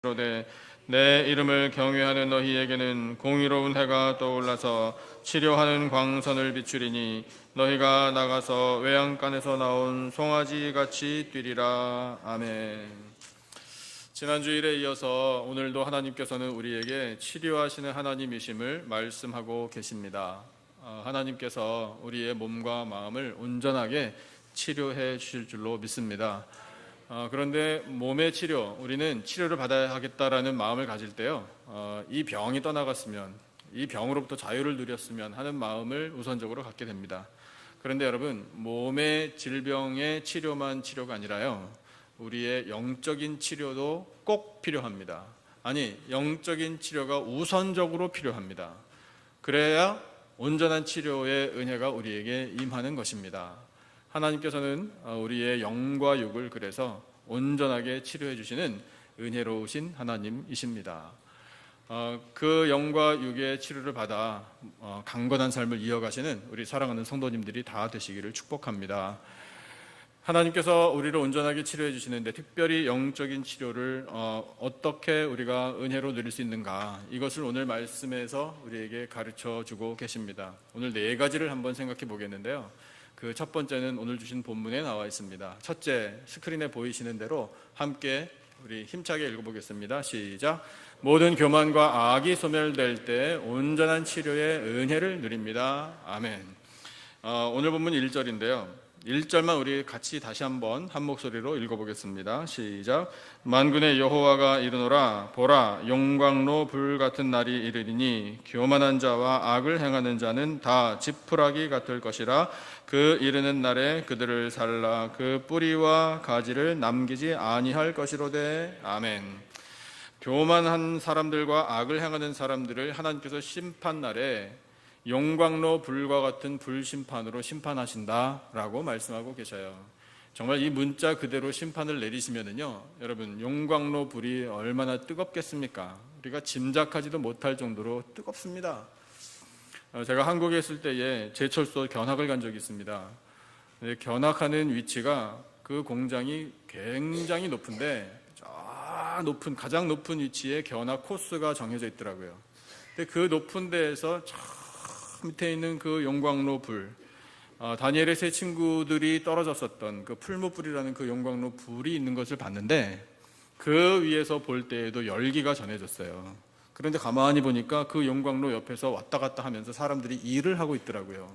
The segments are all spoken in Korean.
그러되 내 이름을 경외하는 너희에게는 공의로운 해가 떠올라서 치료하는 광선을 비추리니 너희가 나가서 외양간에서 나온 송아지 같이 뛰리라. 아멘. 지난 주일에 이어서 오늘도 하나님께서는 우리에게 치료하시는 하나님이심을 말씀하고 계십니다. 하나님께서 우리의 몸과 마음을 온전하게 치료해 주실 줄로 믿습니다. 그런데 몸의 치료, 우리는 치료를 받아야 하겠다라는 마음을 가질 때요, 이 병이 떠나갔으면, 이 병으로부터 자유를 누렸으면 하는 마음을 우선적으로 갖게 됩니다. 그런데 여러분, 몸의 질병의 치료만 치료가 아니라요, 우리의 영적인 치료도 꼭 필요합니다. 아니, 영적인 치료가 우선적으로 필요합니다. 그래야 온전한 치료의 은혜가 우리에게 임하는 것입니다. 하나님께서는 우리의 영과 육을 그래서 온전하게 치료해 주시는 은혜로우신 하나님이십니다. 그 영과 육의 치료를 받아 강건한 삶을 이어가시는 우리 사랑하는 성도님들이 다 되시기를 축복합니다. 하나님께서 우리를 온전하게 치료해 주시는데 특별히 영적인 치료를 어떻게 우리가 은혜로 누릴 수 있는가, 이것을 오늘 말씀에서 우리에게 가르쳐 주고 계십니다. 오늘 4가지를 한번 생각해 보겠는데요. 그 첫 번째는 오늘 주신 본문에 나와 있습니다. 첫째, 스크린에 보이시는 대로 함께 우리 힘차게 읽어보겠습니다. 시작. 모든 교만과 악이 소멸될 때 온전한 치료의 은혜를 누립니다. 아멘. 오늘 본문 1절인데요. 1절만 우리 같이 다시 한번 한 목소리로 읽어보겠습니다. 시작. 만군의 여호와가 이르노라. 보라, 용광로 불 같은 날이 이르리니 교만한 자와 악을 행하는 자는 다 지푸라기 같을 것이라. 그 이르는 날에 그들을 살라 그 뿌리와 가지를 남기지 아니할 것이로되. 아멘. 교만한 사람들과 악을 행하는 사람들을 하나님께서 심판날에 용광로 불과 같은 불심판으로 심판하신다라고 말씀하고 계셔요. 정말 이 문자 그대로 심판을 내리시면은요, 여러분, 용광로 불이 얼마나 뜨겁겠습니까? 우리가 짐작하지도 못할 정도로 뜨겁습니다. 제가 한국에 있을 때에 제철소 견학을 간 적이 있습니다. 견학하는 위치가 그 공장이 굉장히 높은데, 가장 높은 위치에 견학 코스가 정해져 있더라고요. 근데 그 높은 데에서 밑에 있는 그 용광로 불, 다니엘의 세 친구들이 떨어졌었던 그 풀무불이라는 그 용광로 불이 있는 것을 봤는데, 그 위에서 볼 때에도 열기가 전해졌어요. 그런데 가만히 보니까 그 용광로 옆에서 왔다 갔다 하면서 사람들이 일을 하고 있더라고요.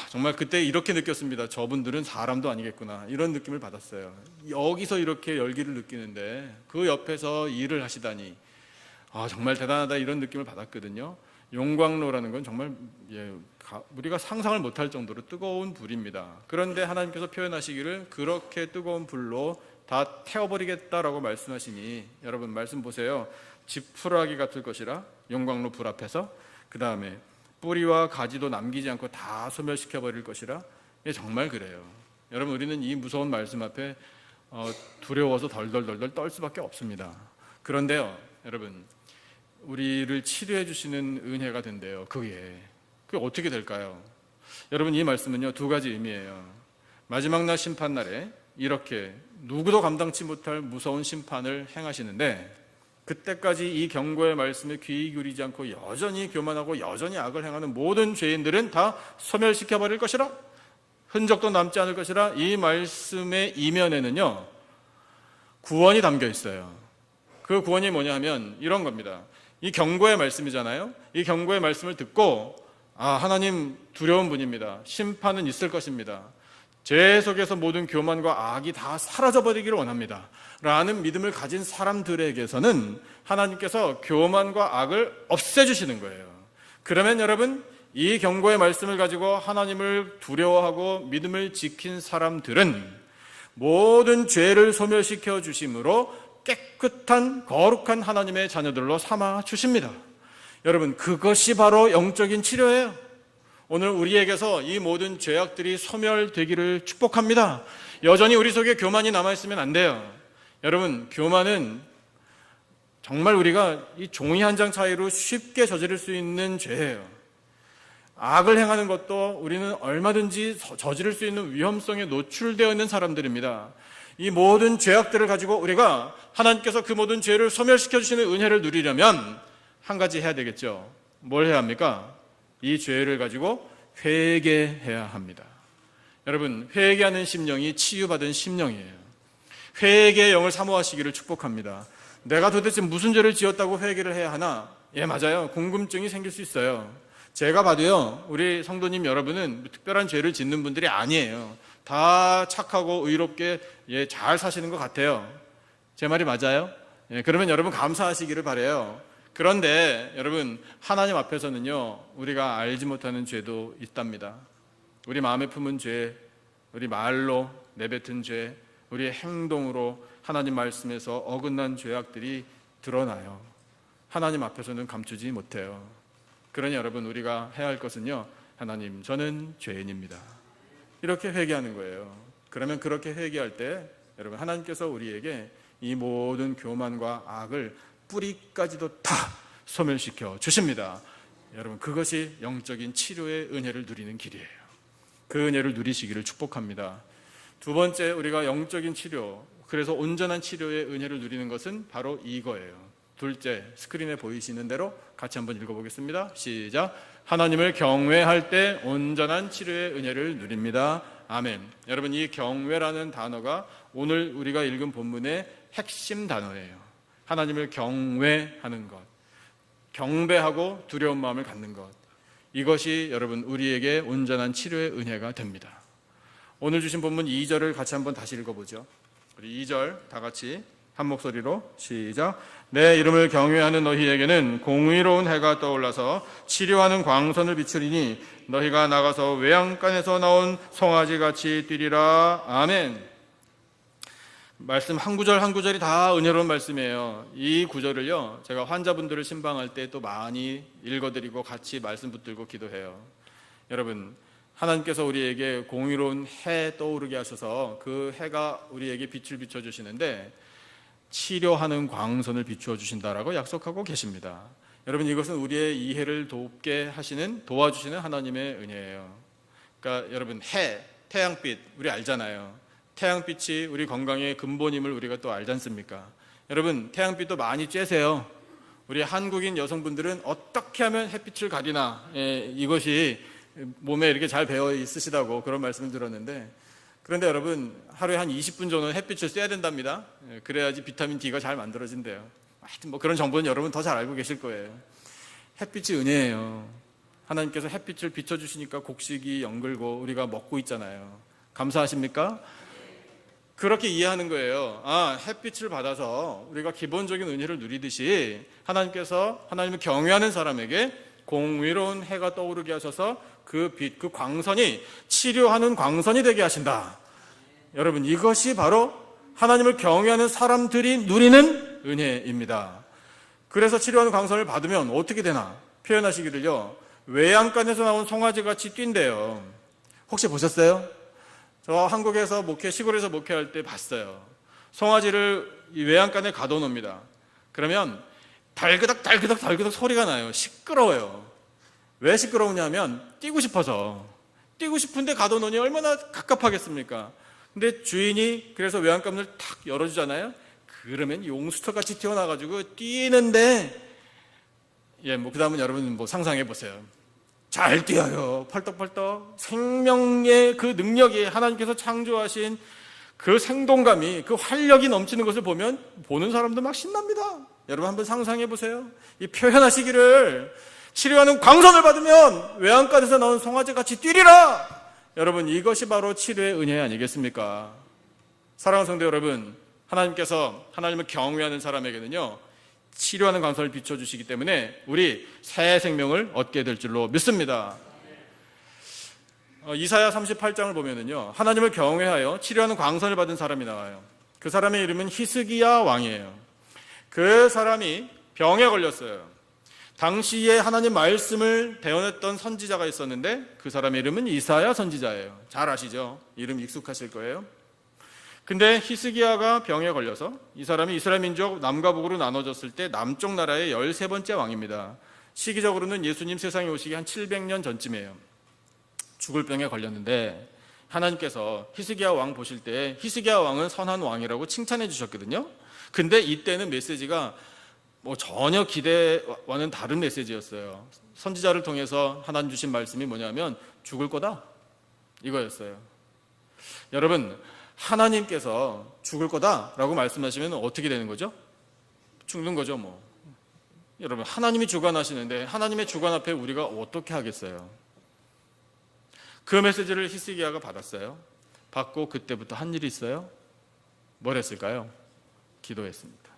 정말 그때 이렇게 느꼈습니다. 저분들은 사람도 아니겠구나, 이런 느낌을 받았어요. 여기서 이렇게 열기를 느끼는데 그 옆에서 일을 하시다니, 정말 대단하다, 이런 느낌을 받았거든요. 용광로라는 건 정말 우리가 상상을 못할 정도로 뜨거운 불입니다. 그런데 하나님께서 표현하시기를 그렇게 뜨거운 불로 다 태워버리겠다라고 말씀하시니, 여러분 말씀 보세요. 지푸라기 같을 것이라, 용광로 불 앞에서. 그 다음에 뿌리와 가지도 남기지 않고 다 소멸시켜버릴 것이라. 정말 그래요. 여러분, 우리는 이 무서운 말씀 앞에 두려워서 덜덜덜덜 떨 수밖에 없습니다. 그런데요, 여러분, 우리를 치료해 주시는 은혜가 된대요. 그게 어떻게 될까요? 여러분, 이 말씀은요, 2가지 의미예요. 마지막 날 심판날에 이렇게 누구도 감당치 못할 무서운 심판을 행하시는데, 그때까지 이 경고의 말씀에 귀 기울이지 않고 여전히 교만하고 여전히 악을 행하는 모든 죄인들은 다 소멸시켜버릴 것이라, 흔적도 남지 않을 것이라. 이 말씀의 이면에는요, 구원이 담겨 있어요. 그 구원이 뭐냐 하면 이런 겁니다. 이 경고의 말씀이잖아요. 이 경고의 말씀을 듣고, 하나님 두려운 분입니다. 심판은 있을 것입니다. 죄 속에서 모든 교만과 악이 다 사라져버리기를 원합니다 라는 믿음을 가진 사람들에게서는 하나님께서 교만과 악을 없애주시는 거예요. 그러면 여러분, 이 경고의 말씀을 가지고 하나님을 두려워하고 믿음을 지킨 사람들은 모든 죄를 소멸시켜 주심으로 깨끗한 거룩한 하나님의 자녀들로 삼아 주십니다. 여러분, 그것이 바로 영적인 치료예요. 오늘 우리에게서 이 모든 죄악들이 소멸되기를 축복합니다. 여전히 우리 속에 교만이 남아있으면 안 돼요. 여러분, 교만은 정말 우리가 이 종이 한 장 차이로 쉽게 저지를 수 있는 죄예요. 악을 행하는 것도 우리는 얼마든지 저지를 수 있는 위험성에 노출되어 있는 사람들입니다. 이 모든 죄악들을 가지고 우리가 하나님께서 그 모든 죄를 소멸시켜 주시는 은혜를 누리려면 한 가지 해야 되겠죠. 뭘 해야 합니까? 이 죄를 가지고 회개해야 합니다. 여러분, 회개하는 심령이 치유받은 심령이에요. 회개의 영을 사모하시기를 축복합니다. 내가 도대체 무슨 죄를 지었다고 회개를 해야 하나? 예, 맞아요. 궁금증이 생길 수 있어요. 제가 봐도요, 우리 성도님 여러분은 특별한 죄를 짓는 분들이 아니에요. 다 착하고 의롭게 잘 사시는 것 같아요. 제 말이 맞아요? 예, 그러면 여러분 감사하시기를 바라요. 그런데 여러분, 하나님 앞에서는요, 우리가 알지 못하는 죄도 있답니다. 우리 마음에 품은 죄, 우리 말로 내뱉은 죄, 우리의 행동으로 하나님 말씀에서 어긋난 죄악들이 드러나요. 하나님 앞에서는 감추지 못해요. 그러니 여러분, 우리가 해야 할 것은요, 하나님, 저는 죄인입니다. 이렇게 회개하는 거예요. 그러면 그렇게 회개할 때 여러분, 하나님께서 우리에게 이 모든 교만과 악을 뿌리까지도 다 소멸시켜 주십니다. 여러분, 그것이 영적인 치료의 은혜를 누리는 길이에요. 그 은혜를 누리시기를 축복합니다. 두 번째, 우리가 영적인 치료, 그래서 온전한 치료의 은혜를 누리는 것은 바로 이거예요. 둘째, 스크린에 보이시는 대로 같이 한번 읽어보겠습니다. 시작. 하나님을 경외할 때 온전한 치료의 은혜를 누립니다. 아멘. 여러분, 이 경외라는 단어가 오늘 우리가 읽은 본문의 핵심 단어예요. 하나님을 경외하는 것, 경배하고 두려운 마음을 갖는 것, 이것이 여러분 우리에게 온전한 치료의 은혜가 됩니다. 오늘 주신 본문 2절을 같이 한번 다시 읽어보죠. 우리 2절 다 같이 한 목소리로 시작. 내 이름을 경외하는 너희에게는 공의로운 해가 떠올라서 치료하는 광선을 비추리니 너희가 나가서 외양간에서 나온 송아지같이 뛰리라. 아멘. 말씀 한 구절 한 구절이 다 은혜로운 말씀이에요. 이 구절을요, 제가 환자분들을 신방할 때 또 많이 읽어드리고 같이 말씀 붙들고 기도해요. 여러분, 하나님께서 우리에게 공의로운 해 떠오르게 하셔서 그 해가 우리에게 빛을 비춰주시는데 치료하는 광선을 비추어 주신다라고 약속하고 계십니다. 여러분, 이것은 우리의 이해를 도와주시는 하나님의 은혜예요. 그러니까 여러분, 태양빛 우리 알잖아요. 태양빛이 우리 건강의 근본임을 우리가 또 알지 않습니까? 여러분, 태양빛도 많이 쬐세요. 우리 한국인 여성분들은 어떻게 하면 햇빛을 가리나, 이것이 몸에 이렇게 잘 배어 있으시다고 그런 말씀을 들었는데, 그런데 여러분, 하루에 한 20분 정도는 햇빛을 쐬야 된답니다. 그래야지 비타민 D가 잘 만들어진대요. 하여튼 뭐 그런 정보는 여러분 더 잘 알고 계실 거예요. 햇빛이 은혜예요. 하나님께서 햇빛을 비춰주시니까 곡식이 연글고 우리가 먹고 있잖아요. 감사하십니까? 그렇게 이해하는 거예요. 햇빛을 받아서 우리가 기본적인 은혜를 누리듯이 하나님께서 하나님을 경외하는 사람에게 공의로운 해가 떠오르게 하셔서 그 빛, 그 광선이 치료하는 광선이 되게 하신다. 여러분, 이것이 바로 하나님을 경외하는 사람들이 누리는 은혜입니다. 그래서 치료하는 광선을 받으면 어떻게 되나 표현하시기를요, 외양간에서 나온 송아지같이 뛴대요. 혹시 보셨어요? 저 한국에서 시골에서 목회할 때 봤어요. 송아지를 이 외양간에 가둬놓습니다. 그러면 달그덕 소리가 나요. 시끄러워요. 왜 시끄러우냐면 뛰고 싶어서. 뛰고 싶은데 가둬놓으니 얼마나 갑갑하겠습니까? 근데 주인이 그래서 외양간을 탁 열어주잖아요. 그러면 용수터같이 튀어나와가지고 뛰는데, 그 다음은 여러분 상상해 보세요. 잘 뛰어요. 펄떡펄떡. 생명의 그 능력이, 하나님께서 창조하신 그 생동감이, 그 활력이 넘치는 것을 보면 보는 사람도 막 신납니다. 여러분 한번 상상해 보세요. 이 표현하시기를, 치료하는 광선을 받으면 외양간에서 나온 송아지같이 뛰리라. 여러분, 이것이 바로 치료의 은혜 아니겠습니까? 사랑하는 성도 여러분, 하나님께서 하나님을 경외하는 사람에게는요, 치료하는 광선을 비춰주시기 때문에 우리 새 생명을 얻게 될 줄로 믿습니다. 이사야 38장을 보면은요, 하나님을 경외하여 치료하는 광선을 받은 사람이 나와요. 그 사람의 이름은 히스기야 왕이에요. 그 사람이 병에 걸렸어요. 당시에 하나님 말씀을 대언했던 선지자가 있었는데 그 사람의 이름은 이사야 선지자예요. 잘 아시죠? 이름 익숙하실 거예요. 근데 히스기야가 병에 걸려서 이 사람이 이스라엘 민족 남과 북으로 나눠졌을 때 남쪽 나라의 13번째 왕입니다. 시기적으로는 예수님 세상에 오시기 한 700년 전쯤이에요. 죽을 병에 걸렸는데 하나님께서 히스기야 왕 보실 때 히스기야 왕은 선한 왕이라고 칭찬해 주셨거든요. 근데 이때는 메시지가 전혀 기대와는 다른 메시지였어요. 선지자를 통해서 하나님 주신 말씀이 뭐냐면 죽을 거다 이거였어요. 여러분, 하나님께서 죽을 거다라고 말씀하시면 어떻게 되는 거죠? 죽는 거죠. 여러분, 하나님이 주관하시는데 하나님의 주관 앞에 우리가 어떻게 하겠어요? 그 메시지를 히스기야가 받았어요. 받고 그때부터 한 일이 있어요. 뭘 했을까요? 기도했습니다.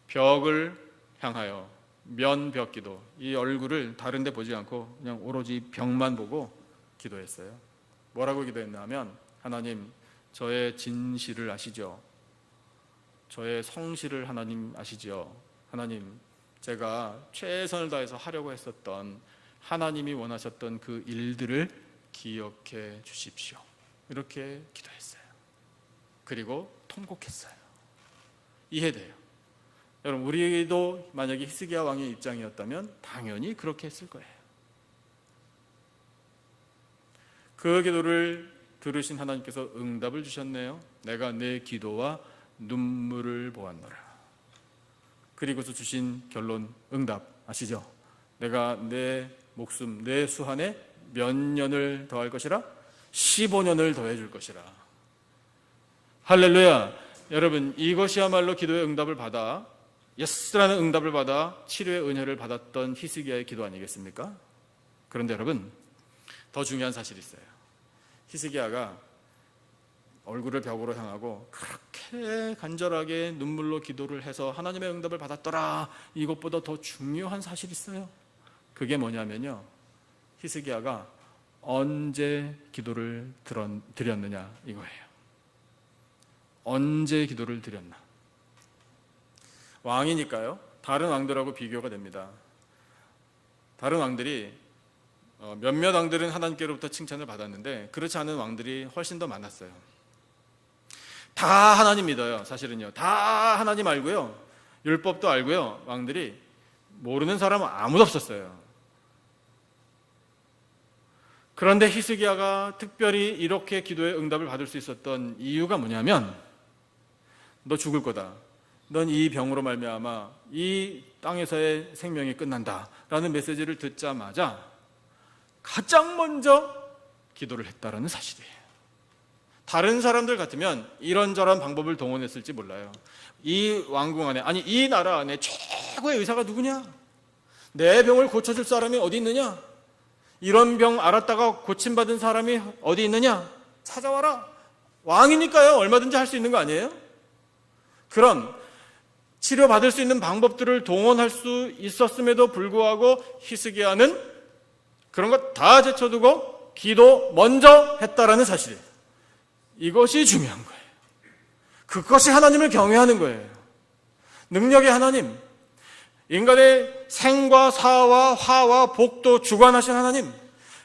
벽을 향하여 면벽 기도, 이 얼굴을 다른 데 보지 않고 그냥 오로지 벽만 보고 기도했어요. 뭐라고 기도했나 하면, 하나님, 저의 진실을 아시죠? 저의 성실을 하나님 아시죠? 하나님, 제가 최선을 다해서 하려고 했었던, 하나님이 원하셨던 그 일들을 기억해 주십시오. 이렇게 기도했어요. 그리고 통곡했어요. 이해돼요. 여러분, 우리도 만약에 히스기야 왕의 입장이었다면 당연히 그렇게 했을 거예요. 그 기도를 들으신 하나님께서 응답을 주셨네요. 내가 내 기도와 눈물을 보았노라. 그리고서 주신 결론, 응답 아시죠? 내가 내 목숨, 내 수한에 몇 년을 더할 것이라? 15년을 더해줄 것이라. 할렐루야. 여러분, 이것이야말로 기도의 응답을 받아, 예스라는 응답을 받아 치료의 은혜를 받았던 히스기야의 기도 아니겠습니까? 그런데 여러분, 더 중요한 사실이 있어요. 히스기야가 얼굴을 벽으로 향하고 그렇게 간절하게 눈물로 기도를 해서 하나님의 응답을 받았더라. 이것보다 더 중요한 사실이 있어요. 그게 뭐냐면요, 히스기야가 언제 기도를 드렸느냐 이거예요. 언제 기도를 드렸나. 왕이니까요, 다른 왕들하고 비교가 됩니다. 다른 왕들이 몇몇 왕들은 하나님께로부터 칭찬을 받았는데 그렇지 않은 왕들이 훨씬 더 많았어요. 다 하나님 믿어요. 사실은요, 다 하나님 알고요, 율법도 알고요. 왕들이 모르는 사람은 아무도 없었어요. 그런데 히스기야가 특별히 이렇게 기도의 응답을 받을 수 있었던 이유가 뭐냐면, 너 죽을 거다, 넌 이 병으로 말미암아 이 땅에서의 생명이 끝난다 라는 메시지를 듣자마자 가장 먼저 기도를 했다라는 사실이에요. 다른 사람들 같으면 이런저런 방법을 동원했을지 몰라요. 이 왕궁 안에, 아니 이 나라 안에 최고의 의사가 누구냐? 내 병을 고쳐줄 사람이 어디 있느냐? 이런 병 알았다가 고침받은 사람이 어디 있느냐? 찾아와라. 왕이니까요, 얼마든지 할 수 있는 거 아니에요? 그런 치료받을 수 있는 방법들을 동원할 수 있었음에도 불구하고 히스기야는 그런 것 다 제쳐두고 기도 먼저 했다라는 사실이에요. 이것이 중요한 거예요. 그것이 하나님을 경외하는 거예요. 능력의 하나님, 인간의 생과 사와 화와 복도 주관하신 하나님,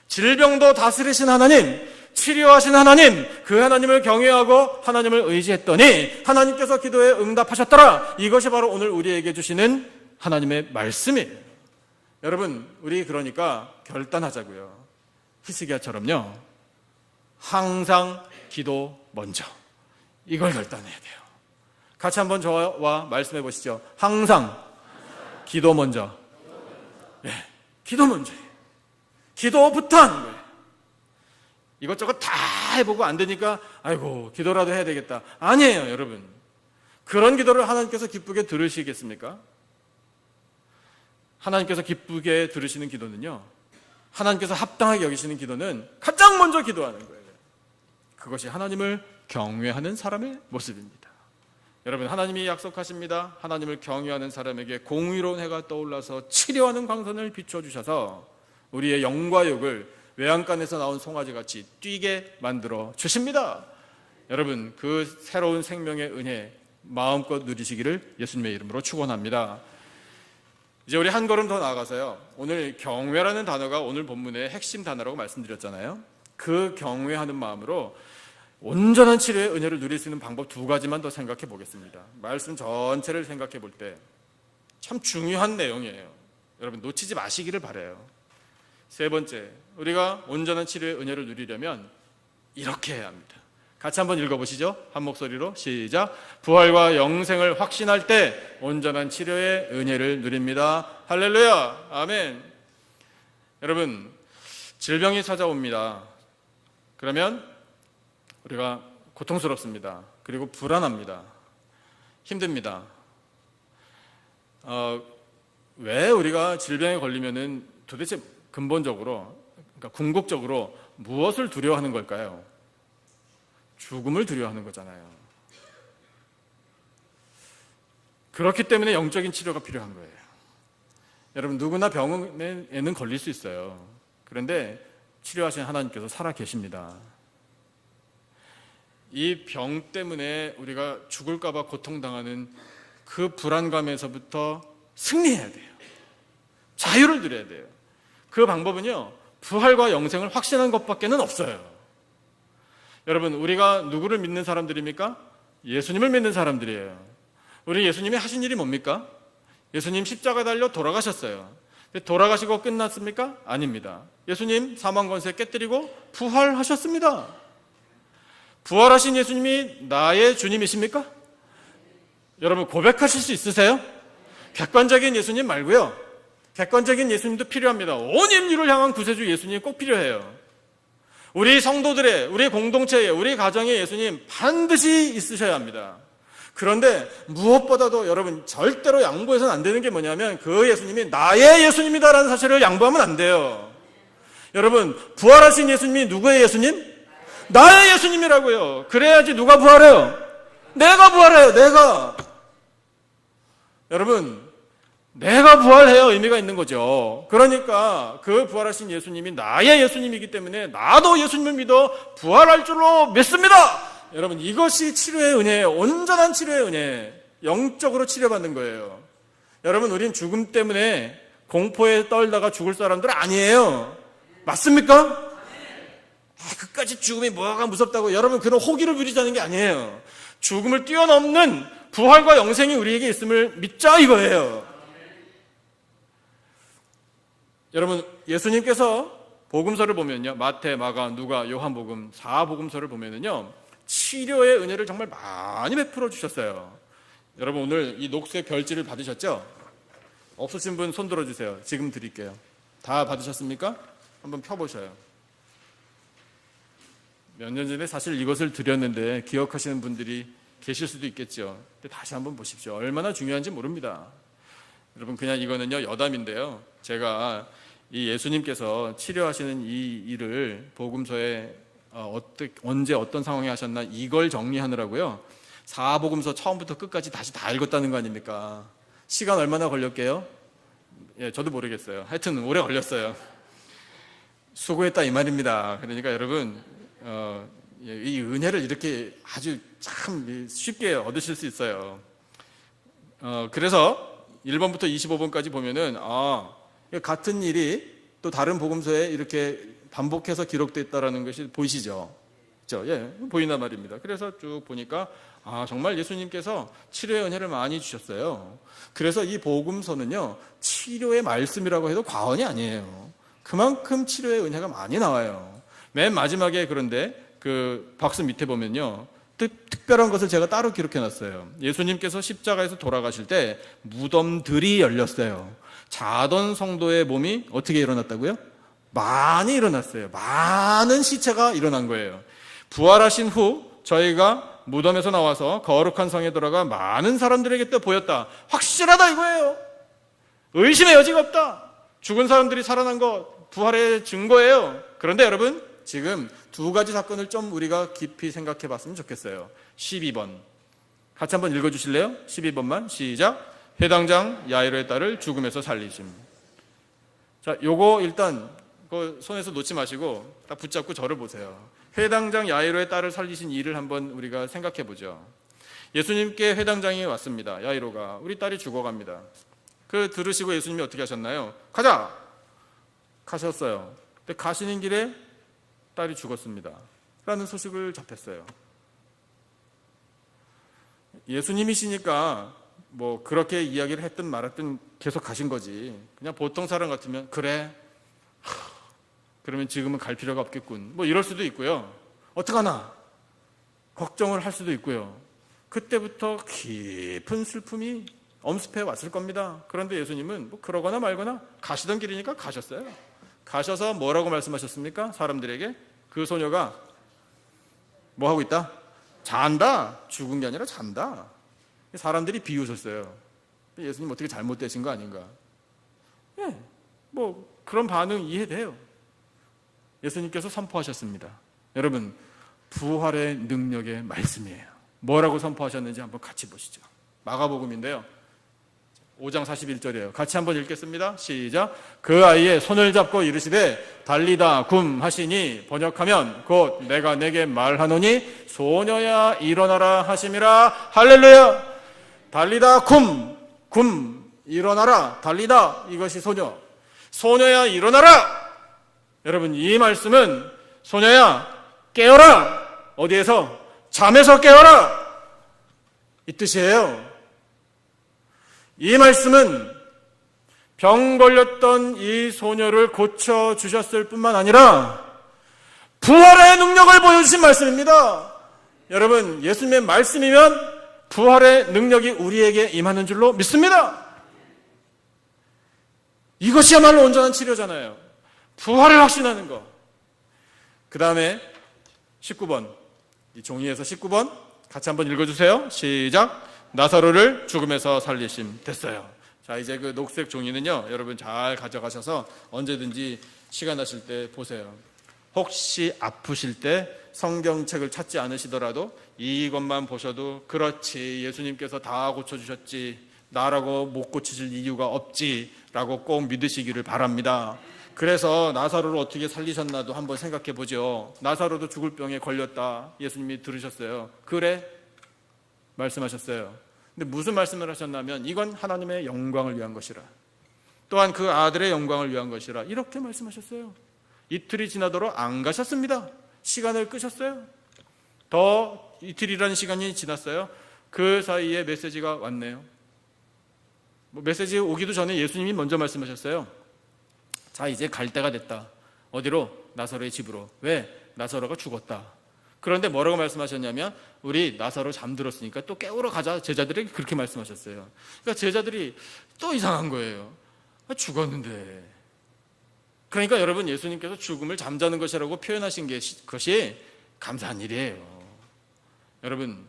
질병도 다스리신 하나님, 치료하신 하나님, 그 하나님을 경외하고 하나님을 의지했더니 하나님께서 기도에 응답하셨더라. 이것이 바로 오늘 우리에게 주시는 하나님의 말씀이에요. 여러분, 우리 그러니까 결단하자고요. 히스기야처럼요, 항상 기도 먼저, 이걸 결단해야 돼요. 같이 한번 저와 말씀해 보시죠. 항상 기도 먼저. 네, 기도 먼저. 기도부터 하는 거예요. 이것저것 다 해보고 안 되니까 아이고 기도라도 해야 되겠다. 아니에요, 여러분. 그런 기도를 하나님께서 기쁘게 들으시겠습니까? 하나님께서 기쁘게 들으시는 기도는요, 하나님께서 합당하게 여기시는 기도는 가장 먼저 기도하는 거예요. 그것이 하나님을 경외하는 사람의 모습입니다. 여러분, 하나님이 약속하십니다. 하나님을 경외하는 사람에게 공의로운 해가 떠올라서 치료하는 광선을 비춰주셔서 우리의 영과 육을 외양간에서 나온 송아지같이 뛰게 만들어 주십니다. 여러분, 그 새로운 생명의 은혜 마음껏 누리시기를 예수님의 이름으로 축원합니다. 이제 우리 한 걸음 더 나아가서요, 오늘 경외라는 단어가 오늘 본문의 핵심 단어라고 말씀드렸잖아요. 그 경외하는 마음으로 온전한 치료의 은혜를 누릴 수 있는 방법 두 가지만 더 생각해 보겠습니다. 말씀 전체를 생각해 볼 때 참 중요한 내용이에요. 여러분, 놓치지 마시기를 바라요. 세 번째, 우리가 온전한 치료의 은혜를 누리려면 이렇게 해야 합니다. 같이 한번 읽어보시죠. 한 목소리로 시작. 부활과 영생을 확신할 때 온전한 치료의 은혜를 누립니다. 할렐루야. 아멘. 여러분, 질병이 찾아옵니다. 그러면 우리가 고통스럽습니다. 그리고 불안합니다. 힘듭니다. 왜 우리가 질병에 걸리면은 도대체 근본적으로, 그러니까 궁극적으로 무엇을 두려워하는 걸까요? 죽음을 두려워하는 거잖아요. 그렇기 때문에 영적인 치료가 필요한 거예요. 여러분, 누구나 병에는 걸릴 수 있어요. 그런데 치료하신 하나님께서 살아 계십니다. 이 병 때문에 우리가 죽을까 봐 고통당하는 그 불안감에서부터 승리해야 돼요. 자유를 누려야 돼요. 그 방법은요, 부활과 영생을 확신한 것밖에는 없어요. 여러분, 우리가 누구를 믿는 사람들입니까? 예수님을 믿는 사람들이에요. 우리 예수님이 하신 일이 뭡니까? 예수님 십자가 달려 돌아가셨어요. 돌아가시고 끝났습니까? 아닙니다. 예수님 사망 권세 깨뜨리고 부활하셨습니다. 부활하신 예수님이 나의 주님이십니까? 여러분, 고백하실 수 있으세요? 객관적인 예수님 말고요, 객관적인 예수님도 필요합니다. 온 인류를 향한 구세주 예수님이 꼭 필요해요. 우리 성도들의, 우리 공동체의, 우리 가정의 예수님 반드시 있으셔야 합니다. 그런데 무엇보다도 여러분, 절대로 양보해서는 안 되는 게 뭐냐면 그 예수님이 나의 예수님이다라는 사실을 양보하면 안 돼요. 여러분, 부활하신 예수님이 누구의 예수님? 나의 예수님이라고요. 그래야지. 누가 부활해요? 내가 부활해요. 내가. 여러분, 내가 부활해야 의미가 있는 거죠. 그러니까 그 부활하신 예수님이 나의 예수님이기 때문에 나도 예수님을 믿어 부활할 줄로 믿습니다. 여러분, 이것이 치료의 은혜예요. 온전한 치료의 은혜. 영적으로 치료받는 거예요. 여러분, 우린 죽음 때문에 공포에 떨다가 죽을 사람들 아니에요. 맞습니까? 그까지 죽음이 뭐가 무섭다고 여러분, 그런 호기를 부리자는 게 아니에요. 죽음을 뛰어넘는 부활과 영생이 우리에게 있음을 믿자 이거예요. 여러분, 예수님께서 복음서를 보면요, 마태, 마가, 누가, 요한복음 4복음서를 보면은요, 치료의 은혜를 정말 많이 베풀어 주셨어요. 여러분, 오늘 이 녹색 별지를 받으셨죠? 없으신 분 손 들어주세요. 지금 드릴게요. 다 받으셨습니까? 한번 펴보셔요. 몇 년 전에 사실 이것을 드렸는데 기억하시는 분들이 계실 수도 있겠죠. 근데 다시 한번 보십시오. 얼마나 중요한지 모릅니다. 여러분, 그냥 이거는요, 여담인데요, 제가 이 예수님께서 치료하시는 이 일을 복음서에 언제 어떤 상황에 하셨나 이걸 정리하느라고요, 사복음서 처음부터 끝까지 다시 다 읽었다는 거 아닙니까? 시간 얼마나 걸렸게요? 예, 저도 모르겠어요. 하여튼 오래 걸렸어요. 수고했다 이 말입니다. 그러니까 여러분, 이 은혜를 이렇게 아주 참 쉽게 얻으실 수 있어요. 그래서 1번부터 25번까지 보면은 같은 일이 또 다른 복음서에 이렇게 반복해서 기록되어 있다는 것이 보이시죠? 그렇죠? 예, 보인단 말입니다. 그래서 쭉 보니까 정말 예수님께서 치료의 은혜를 많이 주셨어요. 그래서 이 복음서는요, 치료의 말씀이라고 해도 과언이 아니에요. 그만큼 치료의 은혜가 많이 나와요. 맨 마지막에 그런데 그 박스 밑에 보면요, 특별한 것을 제가 따로 기록해놨어요. 예수님께서 십자가에서 돌아가실 때 무덤들이 열렸어요. 자던 성도의 몸이 어떻게 일어났다고요? 많이 일어났어요. 많은 시체가 일어난 거예요. 부활하신 후 저희가 무덤에서 나와서 거룩한 성에 들어가 많은 사람들에게 또 보였다. 확실하다 이거예요. 의심의 여지가 없다. 죽은 사람들이 살아난 것 부활의 증거예요. 그런데 여러분, 지금 두 가지 사건을 좀 우리가 깊이 생각해 봤으면 좋겠어요. 12번 같이 한번 읽어주실래요? 12번만 시작. 회당장 야이로의 딸을 죽음에서 살리심. 자, 요거 일단 손에서 놓지 마시고 딱 붙잡고 저를 보세요. 회당장 야이로의 딸을 살리신 일을 한번 우리가 생각해 보죠. 예수님께 회당장이 왔습니다. 야이로가, 우리 딸이 죽어갑니다. 그 들으시고 예수님이 어떻게 하셨나요? 가자! 가셨어요. 근데 가시는 길에 딸이 죽었습니다 라는 소식을 접했어요. 예수님이시니까 뭐 그렇게 이야기를 했든 말았든 계속 가신 거지. 그냥 보통 사람 같으면 그래, 그러면 지금은 갈 필요가 없겠군. 뭐 이럴 수도 있고요. 어떡하나 걱정을 할 수도 있고요. 그때부터 깊은 슬픔이 엄습해 왔을 겁니다. 그런데 예수님은 뭐 그러거나 말거나 가시던 길이니까 가셨어요. 가셔서 뭐라고 말씀하셨습니까? 사람들에게 그 소녀가 뭐 하고 있다? 잔다. 죽은 게 아니라 잔다. 사람들이 비웃었어요. 예수님 어떻게 잘못되신 거 아닌가? 예, 뭐 그런 반응 이해돼요. 예수님께서 선포하셨습니다. 여러분, 부활의 능력의 말씀이에요. 뭐라고 선포하셨는지 한번 같이 보시죠. 마가복음인데요, 5장 41절이에요. 같이 한번 읽겠습니다. 시작. 그 아이의 손을 잡고 이르시되 달리다 굼 하시니, 번역하면 곧 내가 내게 말하노니 소녀야 일어나라 하심이라. 할렐루야. 달리다 굼 일어나라. 달리다, 이것이 소녀. 소녀야 일어나라. 여러분, 이 말씀은 소녀야 깨어라. 어디에서? 잠에서 깨어라, 이 뜻이에요. 이 말씀은 병 걸렸던 이 소녀를 고쳐주셨을 뿐만 아니라 부활의 능력을 보여주신 말씀입니다. 여러분, 예수님의 말씀이면 부활의 능력이 우리에게 임하는 줄로 믿습니다. 이것이야말로 온전한 치료잖아요. 부활을 확신하는 것. 그 다음에 19번, 이 종이에서 19번 같이 한번 읽어주세요. 시작. 나사로를 죽음에서 살리심. 됐어요. 자, 이제 그 녹색 종이는요, 여러분 잘 가져가셔서 언제든지 시간 나실 때 보세요. 혹시 아프실 때 성경책을 찾지 않으시더라도 이것만 보셔도 그렇지, 예수님께서 다 고쳐주셨지, 나라고 못 고치실 이유가 없지 라고 꼭 믿으시기를 바랍니다. 그래서 나사로를 어떻게 살리셨나도 한번 생각해 보죠. 나사로도 죽을 병에 걸렸다, 예수님이 들으셨어요. 그래? 말씀하셨어요. 근데 무슨 말씀을 하셨냐면 이건 하나님의 영광을 위한 것이라, 또한 그 아들의 영광을 위한 것이라, 이렇게 말씀하셨어요. 이틀이 지나도록 안 가셨습니다. 시간을 끄셨어요. 더 이틀이라는 시간이 지났어요. 그 사이에 메시지가 왔네요. 메시지 오기도 전에 예수님이 먼저 말씀하셨어요. 자, 이제 갈 때가 됐다. 어디로? 나사로의 집으로. 왜? 나사로가 죽었다. 그런데 뭐라고 말씀하셨냐면 우리 나사로 잠들었으니까 또 깨우러 가자. 제자들에게 그렇게 말씀하셨어요. 그러니까 제자들이 또 이상한 거예요. 죽었는데. 그러니까 여러분, 예수님께서 죽음을 잠자는 것이라고 표현하신 것이 감사한 일이에요. 여러분,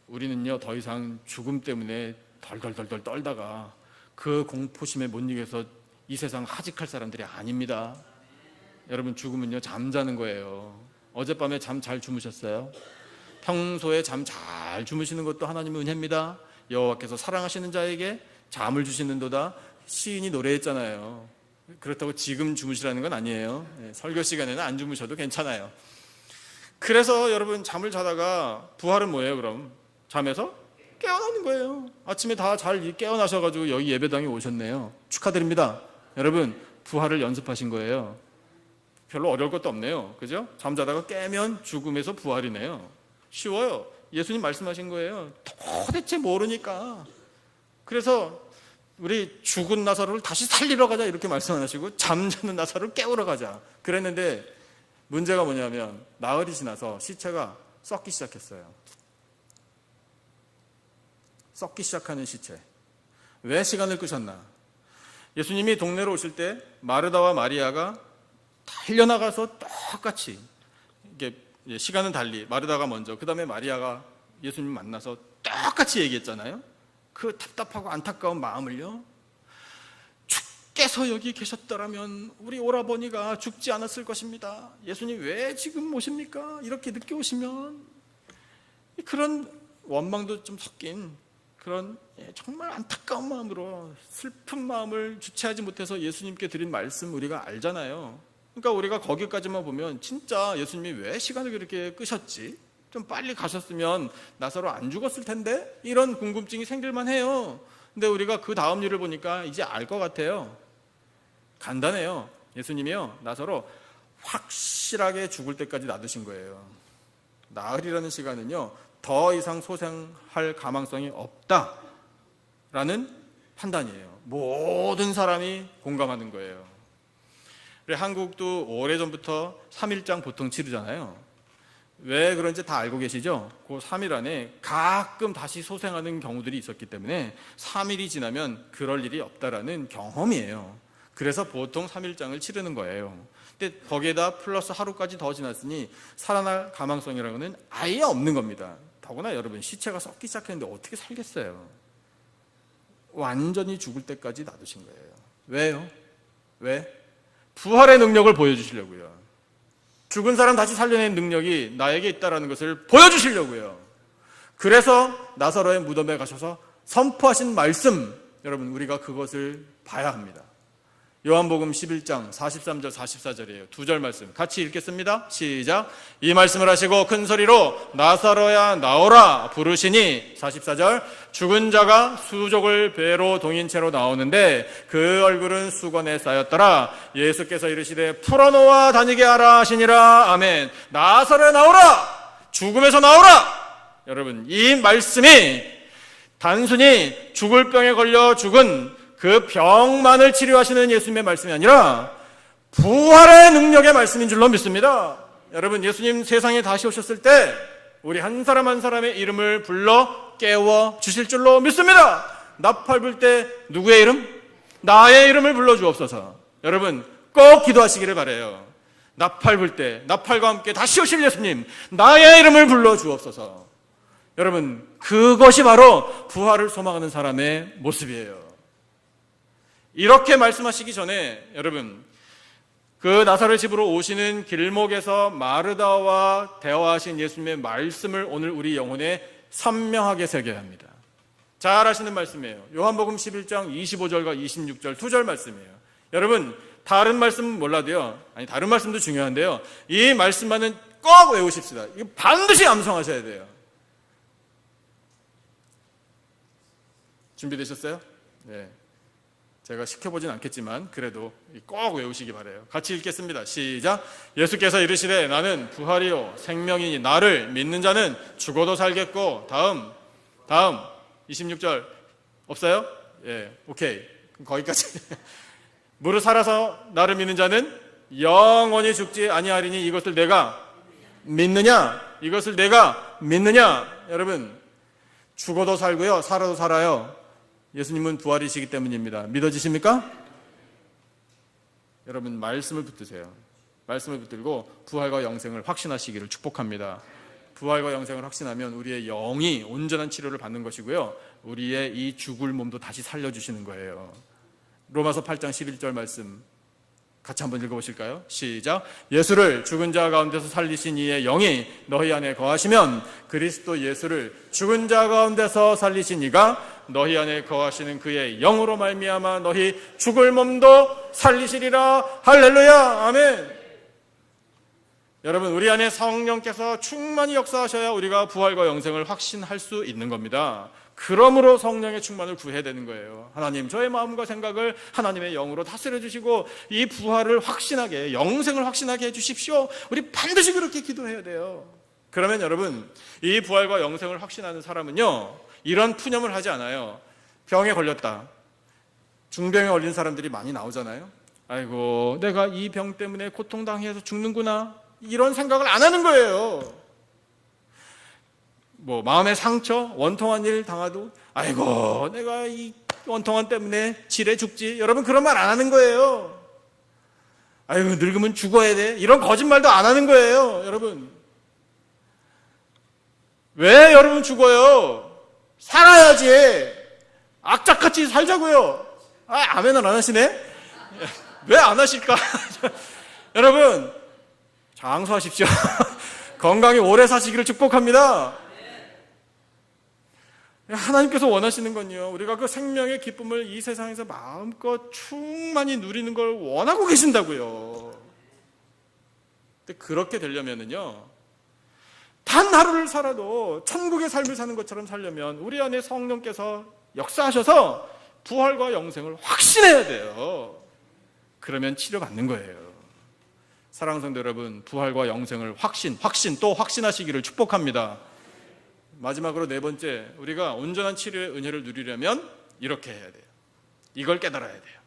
우리는요 더 이상 죽음 때문에 덜덜덜덜 떨다가 그 공포심에 못 이겨서 이 세상 하직할 사람들이 아닙니다. 여러분, 죽음은요 잠자는 거예요. 어젯밤에 잠 잘 주무셨어요? 평소에 잠 잘 주무시는 것도 하나님의 은혜입니다. 여호와께서 사랑하시는 자에게 잠을 주시는도다, 시인이 노래했잖아요. 그렇다고 지금 주무시라는 건 아니에요. 설교 시간에는 안 주무셔도 괜찮아요. 그래서 여러분, 잠을 자다가 부활은 뭐예요? 그럼 잠에서 깨어나는 거예요. 아침에 다 잘 깨어나셔가지고 여기 예배당에 오셨네요. 축하드립니다. 여러분, 부활을 연습하신 거예요. 별로 어려울 것도 없네요. 그죠? 잠자다가 깨면 죽음에서 부활이네요. 쉬워요. 예수님 말씀하신 거예요. 도대체 모르니까. 그래서 우리 죽은 나사로를 다시 살리러 가자 이렇게 말씀 안 하시고 잠자는 나사로를 깨우러 가자 그랬는데, 문제가 뭐냐면 나흘이 지나서 시체가 썩기 시작했어요. 썩기 시작하는 시체. 왜 시간을 끄셨나? 예수님이 동네로 오실 때 마르다와 마리아가 달려나가서 똑같이, 이게 시간은 달리 마르다가 먼저, 그 다음에 마리아가 예수님 만나서 똑같이 얘기했잖아요. 그 답답하고 안타까운 마음을요. 주께서 여기 계셨더라면 우리 오라버니가 죽지 않았을 것입니다. 예수님 왜 지금 오십니까? 이렇게 늦게 오시면. 그런 원망도 좀 섞인 그런 정말 안타까운 마음으로, 슬픈 마음을 주체하지 못해서 예수님께 드린 말씀 우리가 알잖아요. 그러니까 우리가 거기까지만 보면 진짜 예수님이 왜 시간을 그렇게 끄셨지? 좀 빨리 가셨으면 나사로 안 죽었을 텐데? 이런 궁금증이 생길만 해요. 근데 우리가 그 다음 일을 보니까 이제 알 것 같아요. 간단해요. 예수님이요, 나사로 확실하게 죽을 때까지 놔두신 거예요. 나흘이라는 시간은요 더 이상 소생할 가망성이 없다라는 판단이에요. 모든 사람이 공감하는 거예요. 우리 한국도 오래전부터 3.1장 보통 치르잖아요. 왜 그런지 다 알고 계시죠? 그 3일 안에 가끔 다시 소생하는 경우들이 있었기 때문에 3일이 지나면 그럴 일이 없다라는 경험이에요. 그래서 보통 3.1장을 치르는 거예요. 근데 거기에다 플러스 하루까지 더 지났으니 살아날 가망성이라고는 아예 없는 겁니다. 더구나 여러분, 시체가 썩기 시작했는데 어떻게 살겠어요? 완전히 죽을 때까지 놔두신 거예요. 왜요? 왜? 부활의 능력을 보여주시려고요. 죽은 사람 다시 살려낸 능력이 나에게 있다는 것을 보여주시려고요. 그래서 나사로의 무덤에 가셔서 선포하신 말씀, 여러분, 우리가 그것을 봐야 합니다. 요한복음 11장 43절 44절이에요. 두 절 말씀 같이 읽겠습니다. 시작. 이 말씀을 하시고 큰 소리로 나사로야 나오라 부르시니, 44절, 죽은 자가 수족을 배로 동인 채로 나오는데 그 얼굴은 수건에 쌓였더라. 예수께서 이르시되 풀어놓아 다니게 하라 하시니라. 아멘. 나사로야 나오라, 죽음에서 나오라. 여러분, 이 말씀이 단순히 죽을 병에 걸려 죽은 그 병만을 치료하시는 예수님의 말씀이 아니라 부활의 능력의 말씀인 줄로 믿습니다. 여러분, 예수님 세상에 다시 오셨을 때 우리 한 사람 한 사람의 이름을 불러 깨워 주실 줄로 믿습니다. 나팔 불 때 누구의 이름? 나의 이름을 불러 주옵소서. 여러분, 꼭 기도하시기를 바라요. 나팔 불 때 나팔과 함께 다시 오실 예수님, 나의 이름을 불러 주옵소서. 여러분, 그것이 바로 부활을 소망하는 사람의 모습이에요. 이렇게 말씀하시기 전에 여러분, 그 나사로의 집으로 오시는 길목에서 마르다와 대화하신 예수님의 말씀을 오늘 우리 영혼에 선명하게 새겨야 합니다. 잘 아시는 말씀이에요. 요한복음 11장 25절과 26절 두 절 말씀이에요. 여러분, 다른 말씀은 몰라도요, 아니 다른 말씀도 중요한데요, 이 말씀만은 꼭 외우십시다. 이거 반드시 암송하셔야 돼요. 준비되셨어요? 네. 제가 시켜보진 않겠지만 그래도 꼭 외우시기 바라요. 같이 읽겠습니다. 시작. 예수께서 이르시되 나는 부활이요 생명이니 나를 믿는 자는 죽어도 살겠고, 다음 26절 없어요? 예, 오케이. 거기까지. 무릇 살아서 나를 믿는 자는 영원히 죽지 아니하리니 이것을 내가 믿느냐? 이것을 내가 믿느냐? 여러분, 죽어도 살고요, 살아도 살아요. 예수님은 부활이시기 때문입니다. 믿어지십니까? 여러분, 말씀을 붙드세요. 말씀을 붙들고 부활과 영생을 확신하시기를 축복합니다. 부활과 영생을 확신하면 우리의 영이 온전한 치료를 받는 것이고요, 우리의 이 죽을 몸도 다시 살려주시는 거예요. 로마서 8장 11절 말씀 같이 한번 읽어보실까요? 시작. 예수를 죽은 자 가운데서 살리신 이의 영이 너희 안에 거하시면 그리스도 예수를 죽은 자 가운데서 살리신 이가 너희 안에 거하시는 그의 영으로 말미암아 너희 죽을 몸도 살리시리라. 할렐루야. 아멘. 여러분, 우리 안에 성령께서 충만히 역사하셔야 우리가 부활과 영생을 확신할 수 있는 겁니다. 그러므로 성령의 충만을 구해야 되는 거예요. 하나님, 저의 마음과 생각을 하나님의 영으로 다스려 주시고 이 부활을 확신하게, 영생을 확신하게 해주십시오. 우리 반드시 그렇게 기도해야 돼요. 그러면 여러분, 이 부활과 영생을 확신하는 사람은요, 이런 푸념을 하지 않아요. 병에 걸렸다, 중병에 걸린 사람들이 많이 나오잖아요. 아이고, 내가 이 병 때문에 고통당해서 죽는구나, 이런 생각을 안 하는 거예요. 뭐 마음의 상처, 원통한 일 당하도 아이고, 내가 이 원통한 때문에 지레 죽지, 여러분 그런 말 안 하는 거예요. 아이고, 늙으면 죽어야 돼, 이런 거짓말도 안 하는 거예요. 여러분, 왜 여러분 죽어요? 살아야지. 악착같이 살자고요. 아멘을 안 하시네? 왜 안 하실까? 여러분, 장수하십시오. 건강히 오래 사시기를 축복합니다. 하나님께서 원하시는 건요, 우리가 그 생명의 기쁨을 이 세상에서 마음껏 충만히 누리는 걸 원하고 계신다고요. 근데 그렇게 되려면은요, 단 하루를 살아도 천국의 삶을 사는 것처럼 살려면 우리 안에 성령께서 역사하셔서 부활과 영생을 확신해야 돼요. 그러면 치료받는 거예요. 사랑하는 성도 여러분, 부활과 영생을 확신 또 확신하시기를 축복합니다. 마지막으로 네 번째, 우리가 온전한 치료의 은혜를 누리려면 이렇게 해야 돼요. 이걸 깨달아야 돼요.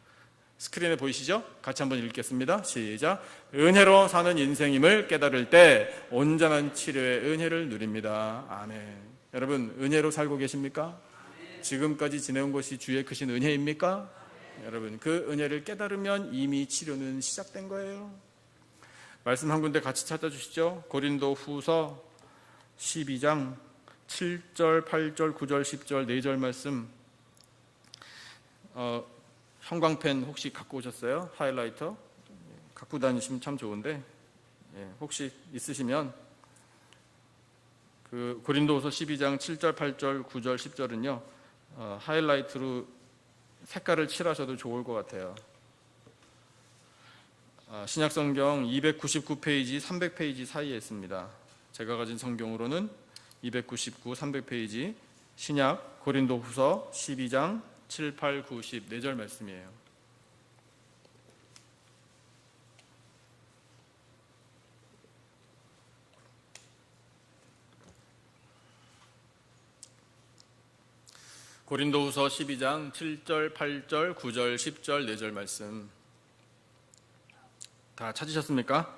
스크린에 보이시죠? 같이 한번 읽겠습니다. 시작. 은혜로 사는 인생임을 깨달을 때 온전한 치료의 은혜를 누립니다. 아멘. 여러분, 은혜로 살고 계십니까? 지금까지 지내온 것이 주의 크신 은혜입니까? 여러분, 그 은혜를 깨달으면 이미 치료는 시작된 거예요. 말씀 한 군데 같이 찾아주시죠. 고린도 후서 12장 7절, 8절, 9절, 10절, 4절 말씀. 형광펜 혹시 갖고 오셨어요? 하이라이터? 갖고 다니시면 참 좋은데, 혹시 있으시면 그 고린도후서 12장 7절, 8절, 9절, 10절은요 하이라이트로 색깔을 칠하셔도 좋을 것 같아요. 신약성경 299페이지, 300페이지 사이에 있습니다. 제가 가진 성경으로는 299, 300페이지 신약 고린도후서 12장 7, 8, 9, 10 4절 말씀이에요. 고린도후서 12장 7절, 8절, 9절, 10절, 4절 말씀 다 찾으셨습니까?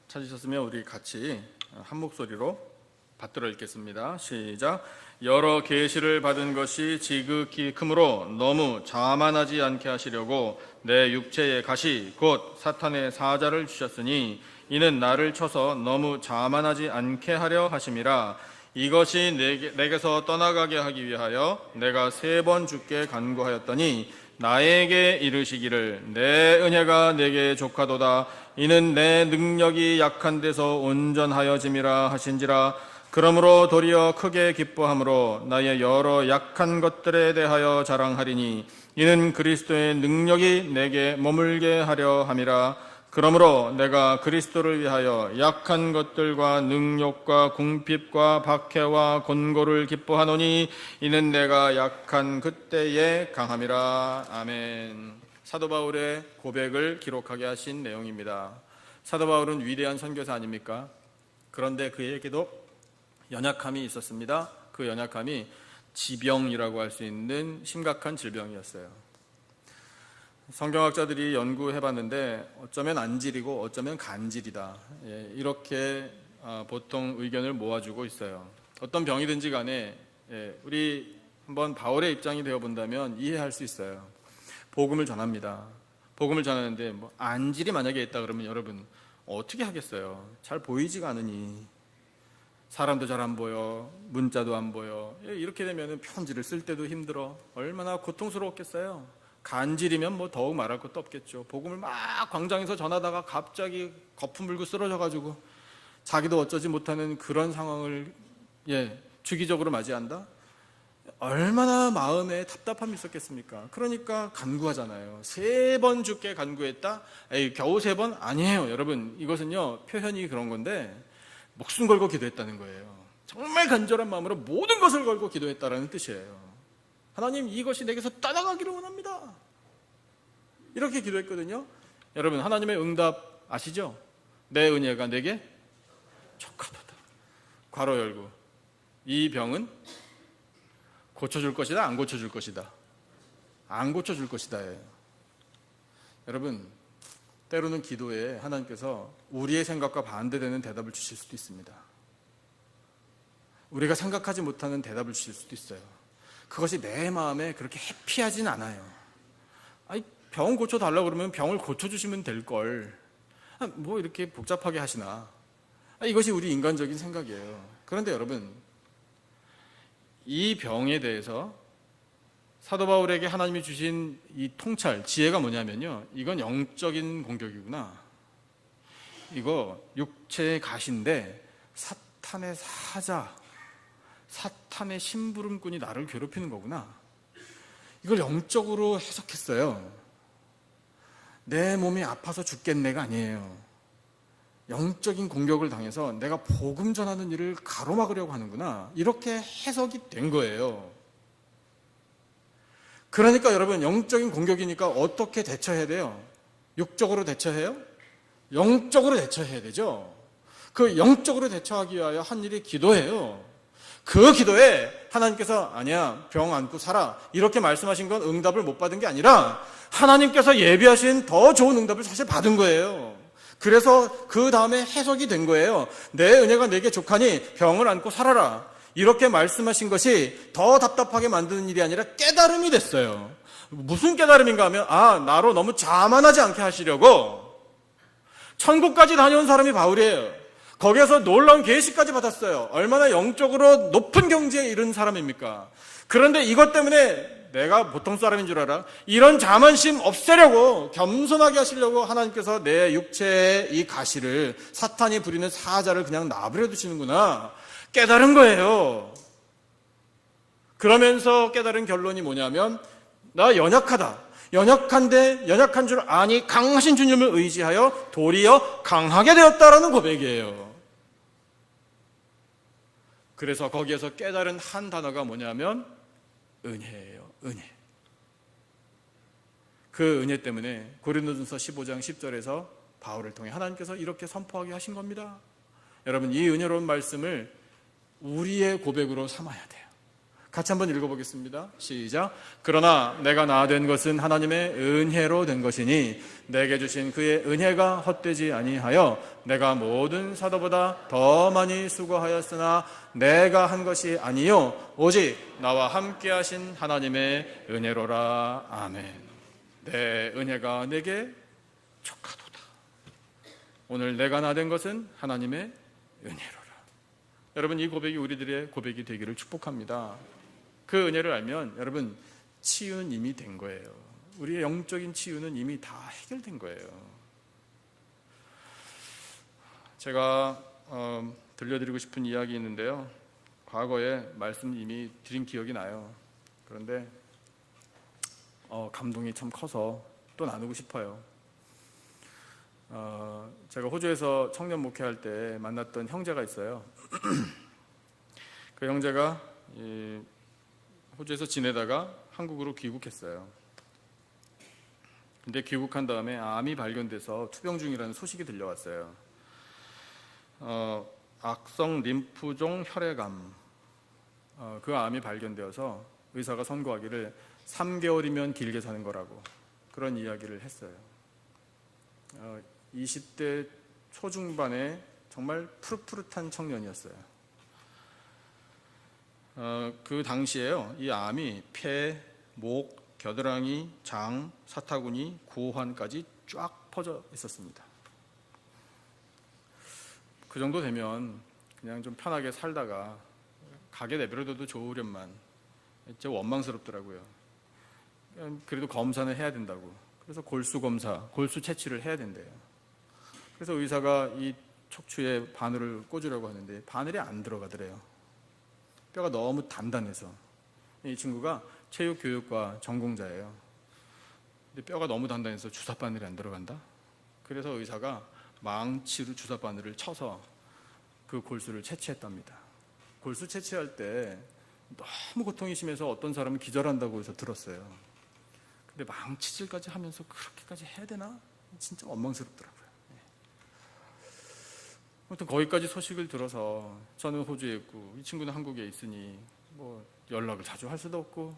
찾으셨으면 우리 같이 한 목소리로 받들어 읽겠습니다. 시작. 여러 계시를 받은 것이 지극히 크므로 너무 자만하지 않게 하시려고 내 육체의 가시 곧 사탄의 사자를 주셨으니 이는 나를 쳐서 너무 자만하지 않게 하려 하심이라. 이것이 내게서 떠나가게 하기 위하여 내가 3번 주께 간구하였더니 나에게 이르시기를 내 은혜가 내게 족하도다. 이는 내 능력이 약한 데서 온전하여짐이라 하신지라. 그러므로 도리어 크게 기뻐함으로 나의 여러 약한 것들에 대하여 자랑하리니 이는 그리스도의 능력이 내게 머물게 하려 함이라. 그러므로 내가 그리스도를 위하여 약한 것들과 능욕과 궁핍과 박해와 곤고를 기뻐하노니 이는 내가 약한 그때에 강함이라. 아멘. 사도 바울의 고백을 기록하게 하신 내용입니다. 사도 바울은 위대한 선교사 아닙니까? 그런데 그에게도 연약함이 있었습니다. 그 연약함이 지병이라고 할 수 있는 심각한 질병이었어요. 성경학자들이 연구해봤는데 어쩌면 안질이고 어쩌면 간질이다, 이렇게 보통 의견을 모아주고 있어요. 어떤 병이든지 간에 우리 한번 바울의 입장이 되어본다면 이해할 수 있어요. 복음을 전합니다. 복음을 전하는데 안질이 만약에 있다 그러면 여러분 어떻게 하겠어요? 잘 보이지가 않으니 사람도 잘 안 보여, 문자도 안 보여. 이렇게 되면 편지를 쓸 때도 힘들어. 얼마나 고통스러웠겠어요. 간질이면 더욱 말할 것도 없겠죠. 복음을 막 광장에서 전하다가 갑자기 거품 불고 쓰러져가지고 자기도 어쩌지 못하는 그런 상황을 주기적으로 맞이한다? 얼마나 마음에 답답함이 있었겠습니까? 그러니까 간구하잖아요. 3번 주께 간구했다? 겨우 3번? 아니에요. 여러분, 이것은요 표현이 그런 건데 목숨 걸고 기도했다는 거예요. 정말 간절한 마음으로 모든 것을 걸고 기도했다라는 뜻이에요. 하나님, 이것이 내게서 떠나가기를 원합니다. 이렇게 기도했거든요. 여러분, 하나님의 응답 아시죠? 내 은혜가 내게 족하도다. 괄호 열고. 이 병은 고쳐줄 것이다, 안 고쳐줄 것이다? 안 고쳐줄 것이다 예요. 여러분, 때로는 기도에 하나님께서 우리의 생각과 반대되는 대답을 주실 수도 있습니다. 우리가 생각하지 못하는 대답을 주실 수도 있어요. 그것이 내 마음에 그렇게 해피하진 않아요. 병 고쳐달라고 그러면 병을 고쳐주시면 될걸. 이렇게 복잡하게 하시나. 이것이 우리 인간적인 생각이에요. 그런데 여러분, 이 병에 대해서 사도 바울에게 하나님이 주신 이 통찰, 지혜가 뭐냐면요, 이건 영적인 공격이구나. 이거 육체의 가시인데 사탄의 사자, 사탄의 심부름꾼이 나를 괴롭히는 거구나. 이걸 영적으로 해석했어요. 내 몸이 아파서 죽겠네가 아니에요. 영적인 공격을 당해서 내가 복음 전하는 일을 가로막으려고 하는구나, 이렇게 해석이 된 거예요. 그러니까 여러분, 영적인 공격이니까 어떻게 대처해야 돼요? 육적으로 대처해요? 영적으로 대처해야 되죠. 그 영적으로 대처하기 위하여 한 일이 기도예요. 그 기도에 하나님께서 아니야, 병 안고 살아, 이렇게 말씀하신 건 응답을 못 받은 게 아니라 하나님께서 예비하신 더 좋은 응답을 사실 받은 거예요. 그래서 그 다음에 해석이 된 거예요. 내 은혜가 내게 족하니 병을 안고 살아라, 이렇게 말씀하신 것이 더 답답하게 만드는 일이 아니라 깨달음이 됐어요. 무슨 깨달음인가 하면, 나로 너무 자만하지 않게 하시려고 천국까지 다녀온 사람이 바울이에요. 거기에서 놀라운 계시까지 받았어요. 얼마나 영적으로 높은 경지에 이른 사람입니까? 그런데 이것 때문에 내가 보통 사람인 줄 알아? 이런 자만심 없애려고, 겸손하게 하시려고 하나님께서 내 육체의 이 가시를, 사탄이 부리는 사자를 그냥 놔버려 두시는구나 깨달은 거예요. 그러면서 깨달은 결론이 뭐냐면, 나 연약하다, 연약한데 연약한 줄 아니 강하신 주님을 의지하여 도리어 강하게 되었다라는 고백이에요. 그래서 거기에서 깨달은 한 단어가 뭐냐면 은혜예요. 은혜. 그 은혜 때문에 고린도전서 15장 10절에서 바울을 통해 하나님께서 이렇게 선포하게 하신 겁니다. 여러분, 이 은혜로운 말씀을 우리의 고백으로 삼아야 돼요. 같이 한번 읽어보겠습니다. 시작. 그러나 내가 나 된 것은 하나님의 은혜로 된 것이니 내게 주신 그의 은혜가 헛되지 아니하여 내가 모든 사도보다 더 많이 수고하였으나 내가 한 것이 아니요 오직 나와 함께 하신 하나님의 은혜로라. 아멘. 내 은혜가 내게 족하도다. 오늘 내가 나 된 것은 하나님의 은혜로라. 여러분, 이 고백이 우리들의 고백이 되기를 축복합니다. 그 은혜를 알면 여러분, 치유는 이미 된 거예요. 우리의 영적인 치유는 이미 다 해결된 거예요. 제가 들려드리고 싶은 이야기 있는데요, 과거에 말씀 이미 드린 기억이 나요. 그런데 감동이 참 커서 또 나누고 싶어요. 제가 호주에서 청년 목회할 때 만났던 형제가 있어요. 그 형제가 호주에서 지내다가 한국으로 귀국했어요. 근데 귀국한 다음에 암이 발견돼서 투병 중이라는 소식이 들려왔어요. 악성 림프종 혈액암, 그 암이 발견되어서 의사가 선고하기를 3개월이면 길게 사는 거라고 그런 이야기를 했어요. 20대 초중반에 정말 푸릇푸릇한 청년이었어요. 그 당시에요, 이 암이 폐, 목, 겨드랑이, 장, 사타구니, 고환까지 쫙 퍼져 있었습니다. 그 정도 되면 그냥 좀 편하게 살다가 가게 내버려둬도 좋으련만, 진짜 원망스럽더라고요. 그래도 검사는 해야 된다고. 그래서 골수 검사, 골수 채취를 해야 된대요. 그래서 의사가 이 척추에 바늘을 꽂으려고 하는데 바늘이 안 들어가더래요. 뼈가 너무 단단해서. 이 친구가 체육교육과 전공자예요. 근데 뼈가 너무 단단해서 주사 바늘이 안 들어간다? 그래서 의사가 망치로 주사 바늘을 쳐서 그 골수를 채취했답니다. 골수 채취할 때 너무 고통이 심해서 어떤 사람은 기절한다고 해서 들었어요. 근데 망치질까지 하면서 그렇게까지 해야 되나? 진짜 원망스럽더라고요. 아무튼 거기까지 소식을 들어서 저는 호주에 있고 이 친구는 한국에 있으니 뭐 연락을 자주 할 수도 없고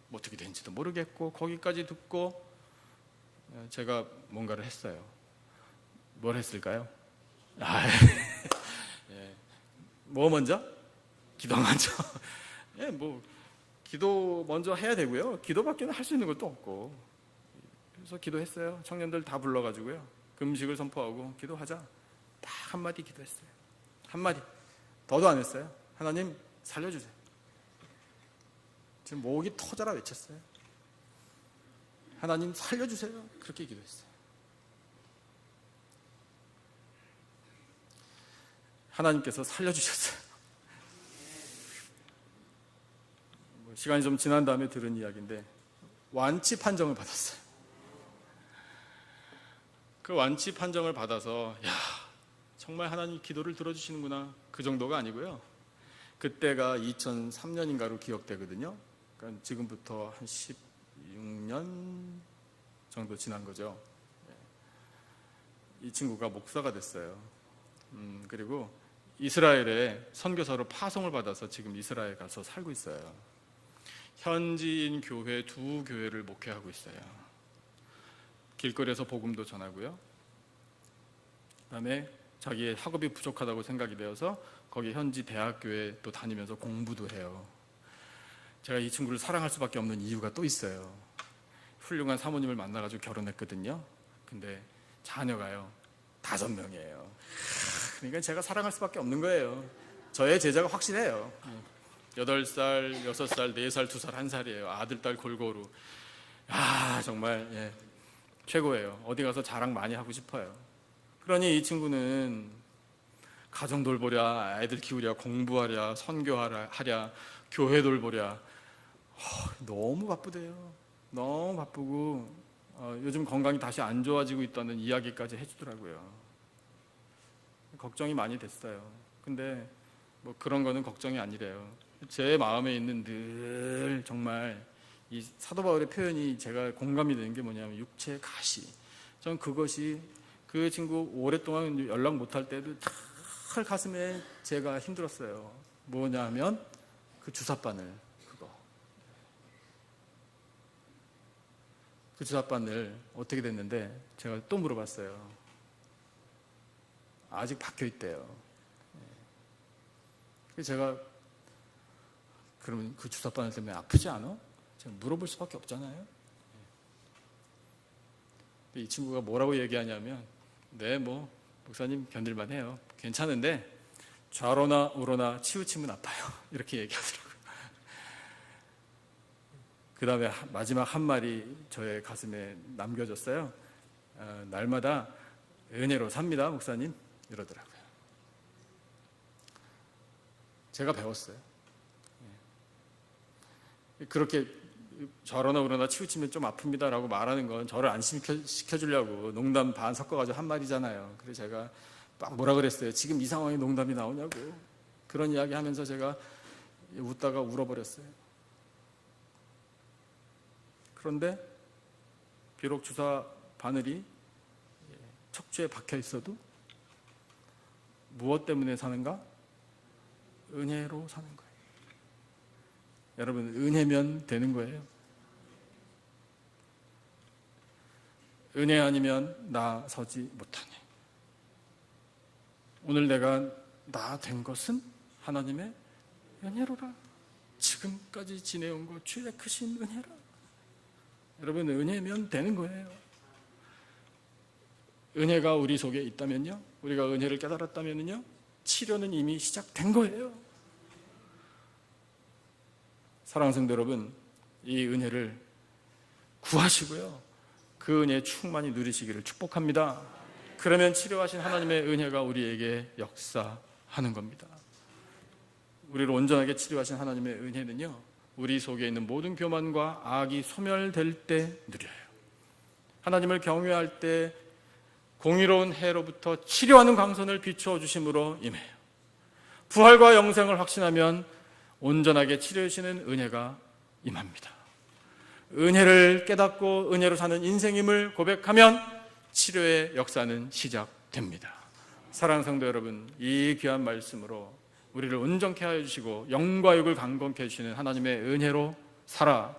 뭐 어떻게 된지도 모르겠고, 거기까지 듣고 제가 뭔가를 했어요. 뭘 했을까요? 뭐 먼저? 기도 먼저. 뭐 기도 먼저 해야 되고요. 기도밖에는 할 수 있는 것도 없고. 그래서 기도했어요. 청년들 다 불러가지고요. 금식을 선포하고 기도하자. 딱 한마디 기도했어요. 한마디. 더도 안 했어요. 하나님 살려주세요. 지금 목이 터져라 외쳤어요. 하나님 살려주세요. 그렇게 기도했어요. 하나님께서 살려주셨어요. 시간이 좀 지난 다음에 들은 이야기인데 완치 판정을 받았어요. 그 완치 판정을 받아서 정말 하나님 기도를 들어주시는구나, 그 정도가 아니고요. 그때가 2003년인가로 기억되거든요. 그러니까 지금부터 한 16년 정도 지난 거죠. 이 친구가 목사가 됐어요. 그리고 이스라엘에 선교사로 파송을 받아서 지금 이스라엘 가서 살고 있어요. 현지인 교회 2교회를 목회하고 있어요. 길거리에서 복음도 전하고요. 그다음에 자기의 학업이 부족하다고 생각이 되어서 거기 현지 대학교에 또 다니면서 공부도 해요. 제가 이 친구를 사랑할 수밖에 없는 이유가 또 있어요. 훌륭한 사모님을 만나가지고 결혼했거든요. 근데 자녀가요 5명이에요. 그러니까 제가 사랑할 수밖에 없는 거예요. 저의 제자가 확실해요. 8살, 6살, 4살, 2살, 1살이에요. 아들, 딸 골고루. 정말 최고예요. 어디 가서 자랑 많이 하고 싶어요. 그러니 이 친구는 가정 돌보랴, 애들 키우랴, 공부하랴, 선교하랴, 교회 돌보랴 너무 바쁘대요. 너무 바쁘고 요즘 건강이 다시 안 좋아지고 있다는 이야기까지 해주더라고요. 걱정이 많이 됐어요. 근데 뭐 그런 거는 걱정이 아니래요. 제 마음에 있는 늘 정말 이 사도 바울의 표현이 제가 공감이 되는 게 뭐냐면 육체의 가시. 전 그것이 그 친구 오랫동안 연락 못할 때도 늘 가슴에 제가 힘들었어요. 뭐냐면 그 주사바늘 그 주사바늘 어떻게 됐는데 제가 또 물어봤어요. 아직 박혀 있대요. 그래서 제가 그러면 그 주사바늘 때문에 아프지 않아? 제가 물어볼 수밖에 없잖아요. 이 친구가 뭐라고 얘기하냐면 네, 뭐 목사님 견딜만 해요. 괜찮은데 좌로나 우로나 치우치면 아파요. 이렇게 얘기하더라고요. 그 다음에 마지막 한 말이 저의 가슴에 남겨졌어요. 날마다 은혜로 삽니다, 목사님. 이러더라고요. 제가 배웠어요. 그렇게 좌로나 우로나 치우치면 좀 아픕니다라고 말하는 건 저를 안심시켜주려고 농담 반 섞어가지고 한 말이잖아요. 그래서 제가 막 뭐라 그랬어요. 지금 이 상황에 농담이 나오냐고. 그런 이야기 하면서 제가 웃다가 울어버렸어요. 그런데 비록 주사 바늘이 척추에 박혀 있어도 무엇 때문에 사는가? 은혜로 사는 거예요. 여러분, 은혜면 되는 거예요. 은혜 아니면 나 서지 못하네. 오늘 내가 나 된 것은 하나님의 은혜로라. 지금까지 지내온 것 주의 크신 은혜라. 여러분, 은혜면 되는 거예요. 은혜가 우리 속에 있다면요, 우리가 은혜를 깨달았다면요, 치료는 이미 시작된 거예요. 사랑하는 성도 여러분, 이 은혜를 구하시고요, 그 은혜의 충만히 누리시기를 축복합니다. 그러면 치료하신 하나님의 은혜가 우리에게 역사하는 겁니다. 우리를 온전하게 치료하신 하나님의 은혜는요, 우리 속에 있는 모든 교만과 악이 소멸될 때 누려요. 하나님을 경외할 때 공의로운 해로부터 치료하는 광선을 비추어 주심으로 임해요. 부활과 영생을 확신하면 온전하게 치료해 주시는 은혜가 임합니다. 은혜를 깨닫고 은혜로 사는 인생임을 고백하면 치료의 역사는 시작됩니다. 사랑하는 성도 여러분, 이 귀한 말씀으로 우리를 온전케 하여 주시고 영과 육을 강건케 해주시는 하나님의 은혜로 살아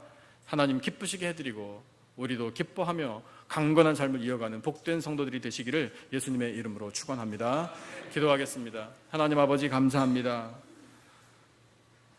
하나님 기쁘시게 해드리고 우리도 기뻐하며 강건한 삶을 이어가는 복된 성도들이 되시기를 예수님의 이름으로 축원합니다. 기도하겠습니다. 하나님 아버지, 감사합니다.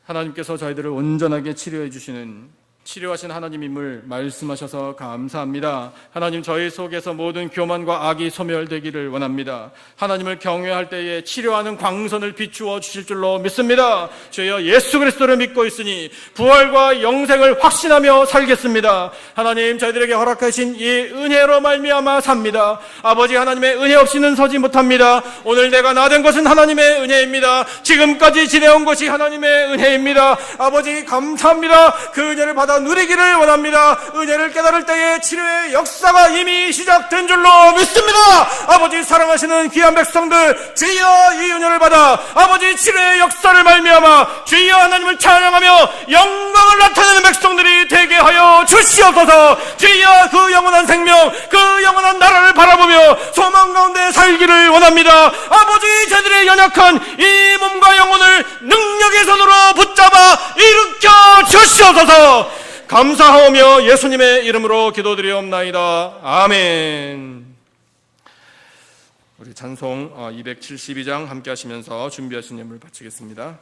하나님께서 저희들을 온전하게 치료해 주시는 치료하신 하나님임을 말씀하셔서 감사합니다. 하나님, 저희 속에서 모든 교만과 악이 소멸되기를 원합니다. 하나님을 경외할 때에 치료하는 광선을 비추어 주실 줄로 믿습니다. 주여, 예수 그리스도를 믿고 있으니 부활과 영생을 확신하며 살겠습니다. 하나님, 저희들에게 허락하신 이 은혜로 말미암아 삽니다. 아버지 하나님의 은혜 없이는 서지 못합니다. 오늘 내가 나된 것은 하나님의 은혜입니다. 지금까지 지내온 것이 하나님의 은혜입니다. 아버지 감사합니다. 그 은혜를 받아 우리가 누리기를 원합니다. 은혜를 깨달을 때에 치료의 역사가 이미 시작된 줄로 믿습니다. 아버지 사랑하시는 귀한 백성들, 주여 이 은혜를 받아 아버지 치료의 역사를 말미암아 주여 하나님을 찬양하며 영광을 나타내는 백성들이 되게 하여 주시옵소서. 주여 그 영원한 생명, 그 영원한 나라를 바라보며 소망 가운데 살기를 원합니다. 아버지 저들의 연약한 이 몸과 영혼을 능력의 손으로 붙잡아 일으켜 주시옵소서. 감사하오며 예수님의 이름으로 기도드리옵나이다. 아멘. 우리 찬송 272장 함께 하시면서 준비하신 예물 바치겠습니다.